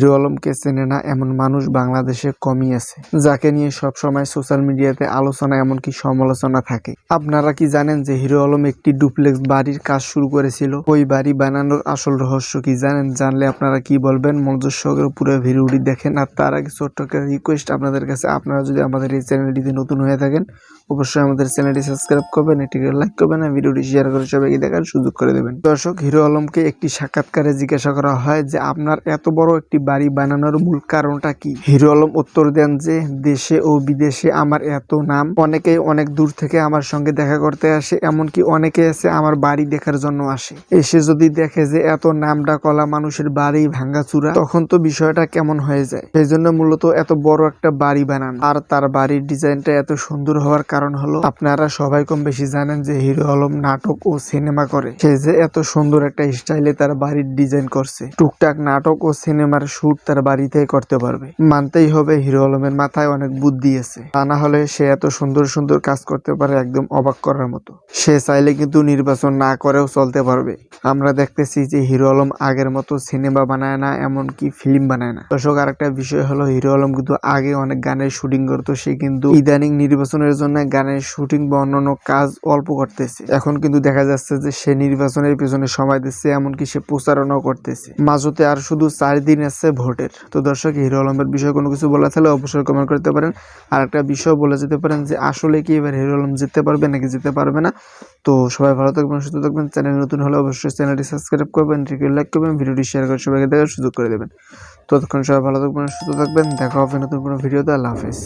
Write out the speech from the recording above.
Hero আলমকে চেনে না এমন মানুষ বাংলাদেশে কমই আছে, যাকে নিয়ে সবসময় সোশ্যাল মিডিয়াতে আলোচনা এমনকি সমালোচনা থাকে। আপনারা কি জানেন যে হিরো আলম একটি ডুপ্লেক্স বাড়ির কাজ শুরু করেছিল? ওই বাড়ি বানানোর আসল রহস্য কি জানেন? জানলে আপনারা কি বলবেন? মনোযোগ সহকারে পুরো ভিডিওটি দেখেন। আর তার আগে ছোট্ট একটা রিকোয়েস্ট আপনাদের কাছে, আপনারা যদি আমাদের এই চ্যানেলটিতে নতুন হয়ে থাকেন অবশ্যই আমাদের চ্যানেলটি সাবস্ক্রাইব করবেন, এটিকে লাইক করবেন আর ভিডিওটি শেয়ার করে সবাইকে দেখার সুযোগ করে দেবেন। দর্শক, হিরো আলমকে একটি সাক্ষাৎকারে জিজ্ঞাসা করা হয় যে আপনার এত বড় একটি বাড়ি বানানোর মূল কারণটা কি? হিরো আলম উত্তর দেন যে দেশে ও বিদেশে আমার এত নাম, অনেকেই অনেক দূর থেকে আমার সঙ্গে দেখা করতে আসে, এমনকি অনেকে আছে আমার বাড়ি দেখার জন্য আসে। এসে যদি দেখে যে এত নামডা কলা মানুষের বাড়ি ভাঙ্গাচুরা, তখন তো বিষয়টা কেমন হয়ে যায়। সেই জন্য মূলত এত বড় একটা বাড়ি বানান। আর তার বাড়ির ডিজাইনটা এত সুন্দর হওয়ার কারণ হলো, আপনারা সবাই কম বেশি জানেন যে হিরো আলম নাটক ও সিনেমা করে। সে যে এত সুন্দর একটা স্টাইলে তার বাড়ির ডিজাইন করছে, টুকটাক নাটক ও সিনেমার শুট তার বাড়িতেই করতে পারবে। মানতেই হবে হিরো আলমের মাথায় অনেক বুদ্ধি আছে, তা না হলে সে এত সুন্দর সুন্দর কাজ করতে পারে একদম অবাক করার মতো। সে চাইলে কিন্তু নির্বাচন না করেও চলতে পারবে। আমরা দেখতেছি যে হিরো আলম আগের মতো সিনেমা বানায় না, এমনকি ফিল্ম বানায় না। দর্শক, আরেকটা বিষয় হলো হিরো আলম কিন্তু আগে অনেক গানের শুটিং করতো, সে কিন্তু ইদানিং নির্বাচনের জন্য গানের শুটিং বা অন্যান্য কাজ অল্প করতেছে। এখন কিন্তু দেখা যাচ্ছে যে সে নির্বাচনের পিছনে সময় দিচ্ছে, এমনকি সে প্রচারণাও করতেছে। মাঝতে আর শুধু 4 দিন আছে ভোটের। তো দর্শক, হিরো আলমের বিষয়ে কোনো কিছু বলা থাকলে অবশ্যই কমেন্ট করতে পারেন। আর একটা বিষয় বলে যেতে পারেন যে আসলে কি এবার হিরো আলম জিততে পারবে নাকি জিততে পারবে না। তো সবাই ভালো থাকবেন, সুস্থ থাকবেন। চ্যানেল নতুন হলে অবশ্যই চ্যানেলটি সাবস্ক্রাইব করবেন, লাইক করবেন, ভিডিওটি শেয়ার করে সবাইকে দেখার সুযোগ করে দেবেন। ততক্ষণ সবাই ভালো থাকবেন, সুস্থ থাকবেন। দেখা হবে নতুন কোনো ভিডিওতে। আল্লাহ হাফেজ।